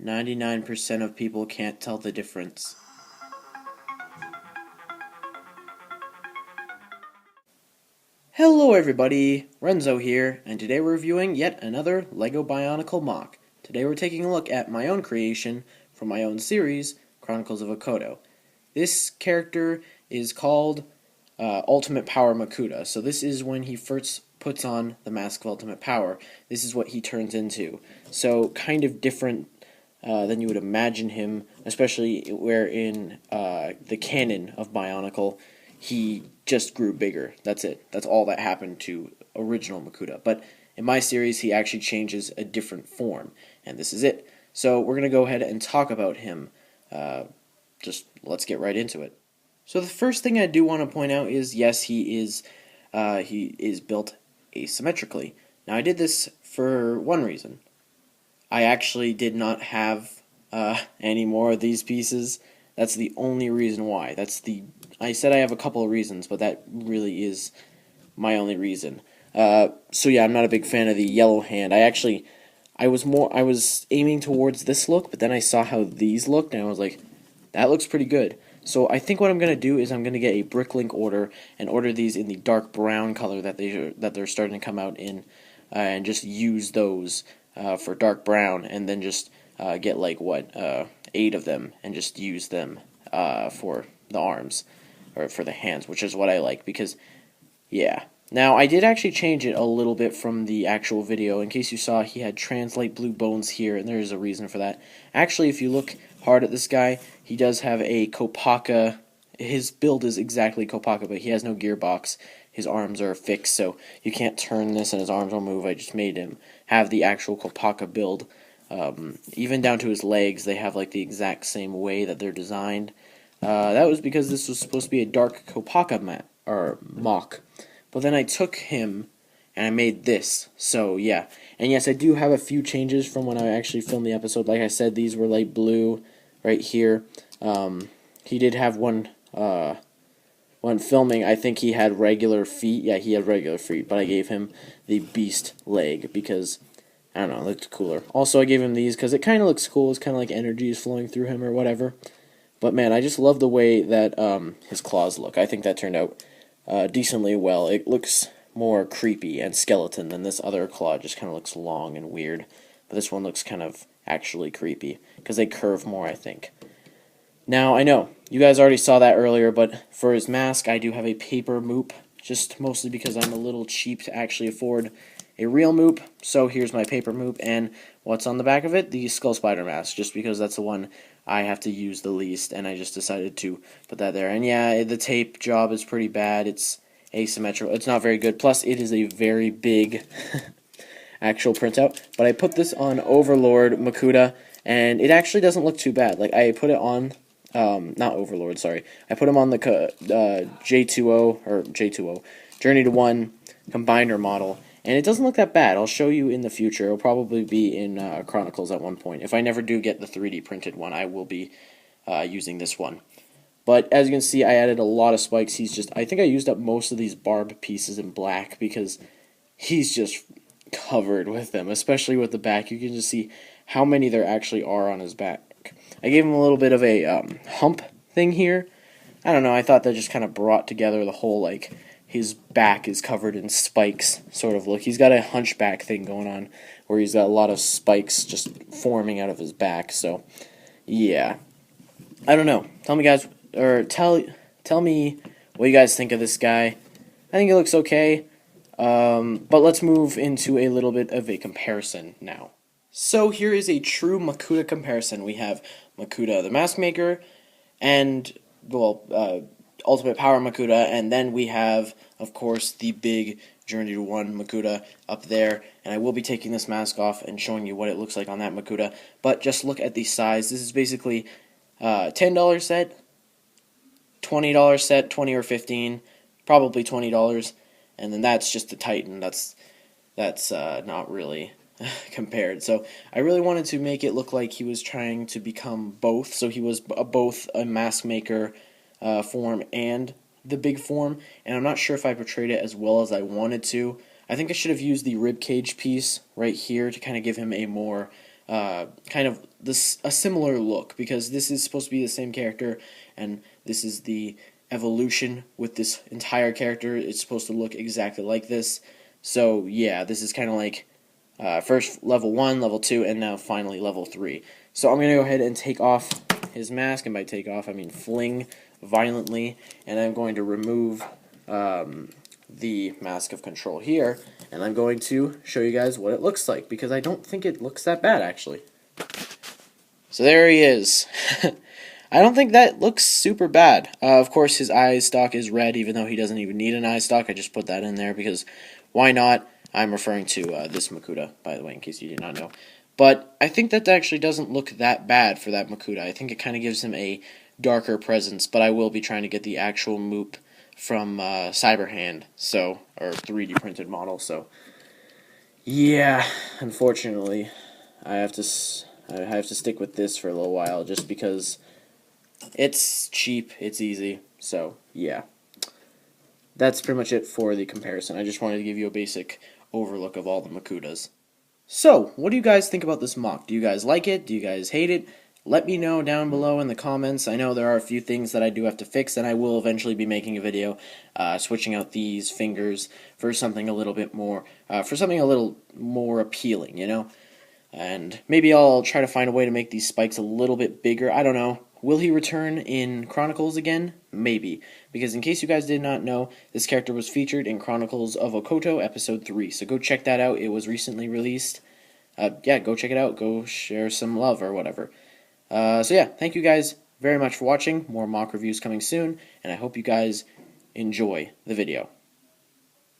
99% of people can't tell the difference. Hello everybody, Renzo here, and today we're reviewing yet another LEGO Bionicle MOC. Today we're taking a look at my own creation from my own series, Chronicles of Makoto. This character is called Ultimate Power Makuta, so this is when he first puts on the Mask of Ultimate Power. This is what he turns into. So kind of different than you would imagine him, especially where in the canon of Bionicle, he just grew bigger. That's it. That's all that happened to original Makuta. But in my series, he actually changes a different form, and this is it. So we're going to go ahead and talk about him. Just let's get right into it. So the first thing I do want to point out is, yes, he is built asymmetrically. Now I did this for one reason. I actually did not have any more of these pieces. That's the only reason why. I said I have a couple of reasons, but that really is my only reason. So yeah, I'm not a big fan of the yellow hand. I was aiming towards this look, but then I saw how these looked, and I was like, that looks pretty good. So I think what I'm gonna do is I'm gonna get a bricklink order and order these in the dark brown color that they're starting to come out in, and just use those for dark brown, and then just get like 8 of them, and just use them for the arms or for the hands, which is what I like because yeah. Now I did actually change it a little bit from the actual video. In case you saw, he had translate blue bones here, and there's a reason for that. Actually, if you look hard at this guy, he does have a Kopaka. His build is exactly Kopaka, but he has no gearbox. His arms are fixed, so you can't turn this and his arms will move. I just made him have the actual Kopaka build. Even down to his legs, they have like the exact same way that they're designed. That was because this was supposed to be a dark Kopaka MOC. But then I took him and I made this. So yeah. And yes, I do have a few changes from when I actually filmed the episode. Like I said, these were light blue right here. He did have one when filming, I think he had regular feet. Yeah, he had regular feet, but I gave him the beast leg because, I don't know, it looked cooler. Also, I gave him these because it kind of looks cool. It's kind of like energy is flowing through him or whatever. But man, I just love the way that his claws look. I think that turned out decently well. It looks more creepy and skeleton than this other claw. It just kind of looks long and weird. But this one looks kind of actually creepy because they curve more, I think. Now, I know, you guys already saw that earlier, but for his mask, I do have a paper moop, just mostly because I'm a little cheap to actually afford a real moop. So here's my paper moop, and what's on the back of it? The Skull Spider mask, just because that's the one I have to use the least, and I just decided to put that there. And yeah, the tape job is pretty bad. It's asymmetrical. It's not very good. Plus, it is a very big actual printout. But I put this on Overlord Makuta, and it actually doesn't look too bad. Like, I put it on, not Overlord, sorry. I put him on the J2O, Journey to 1 Combiner model, and it doesn't look that bad. I'll show you in the future. It'll probably be in Chronicles at one point. If I never do get the 3D printed one, I will be using this one. But as you can see, I added a lot of spikes. I think I used up most of these barb pieces in black because he's just covered with them, especially with the back. You can just see how many there actually are on his back. I gave him a little bit of a hump thing here. I don't know, I thought that just kind of brought together the whole, like, his back is covered in spikes sort of look. He's got a hunchback thing going on where he's got a lot of spikes just forming out of his back. So, yeah. I don't know. Tell me, guys, or tell me what you guys think of this guy. I think it looks okay. But let's move into a little bit of a comparison now. So here is a true Makuta comparison. We have Makuta the Mask Maker and, well, Ultimate Power Makuta, and then we have, of course, the big Journey to 1 Makuta up there, and I will be taking this mask off and showing you what it looks like on that Makuta, but just look at the size. This is basically $10 set, $20 set, 20 or 15, probably $20, and then that's just the Titan. That's not really compared. So I really wanted to make it look like he was trying to become both. So he was both a mask maker form and the big form, and I'm not sure if I portrayed it as well as I wanted to. I think I should have used the ribcage piece right here to kind of give him a more kind of a similar look, because this is supposed to be the same character, and this is the evolution with this entire character. It's supposed to look exactly like this. So yeah, this is kind of like first level 1, level 2, and now finally level 3. So I'm going to go ahead and take off his mask, and by take off I mean fling violently, and I'm going to remove the mask of control here, and I'm going to show you guys what it looks like, because I don't think it looks that bad actually. So there he is. I don't think that looks super bad. Of course his eye stalk is red, even though he doesn't even need an eye stalk. I just put that in there because why not? I'm referring to this Makuta, by the way, in case you did not know. But I think that actually doesn't look that bad for that Makuta. I think it kind of gives him a darker presence, but I will be trying to get the actual Moop from Cyberhand, so, or 3D printed model, so yeah, unfortunately I have to stick with this for a little while, just because it's cheap, it's easy, so yeah. That's pretty much it for the comparison. I just wanted to give you a basic overlook of all the Makutas. So, what do you guys think about this mock? Do you guys like it? Do you guys hate it? Let me know down below in the comments. I know there are a few things that I do have to fix, and I will eventually be making a video switching out these fingers for something a little bit more, appealing, you know? And maybe I'll try to find a way to make these spikes a little bit bigger. I don't know. Will he return in Chronicles again? Maybe. Because in case you guys did not know, this character was featured in Chronicles of Okoto Episode 3. So go check that out. It was recently released. Yeah, go check it out. Go share some love or whatever. So yeah, thank you guys very much for watching. More mock reviews coming soon. And I hope you guys enjoy the video.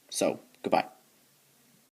So, goodbye.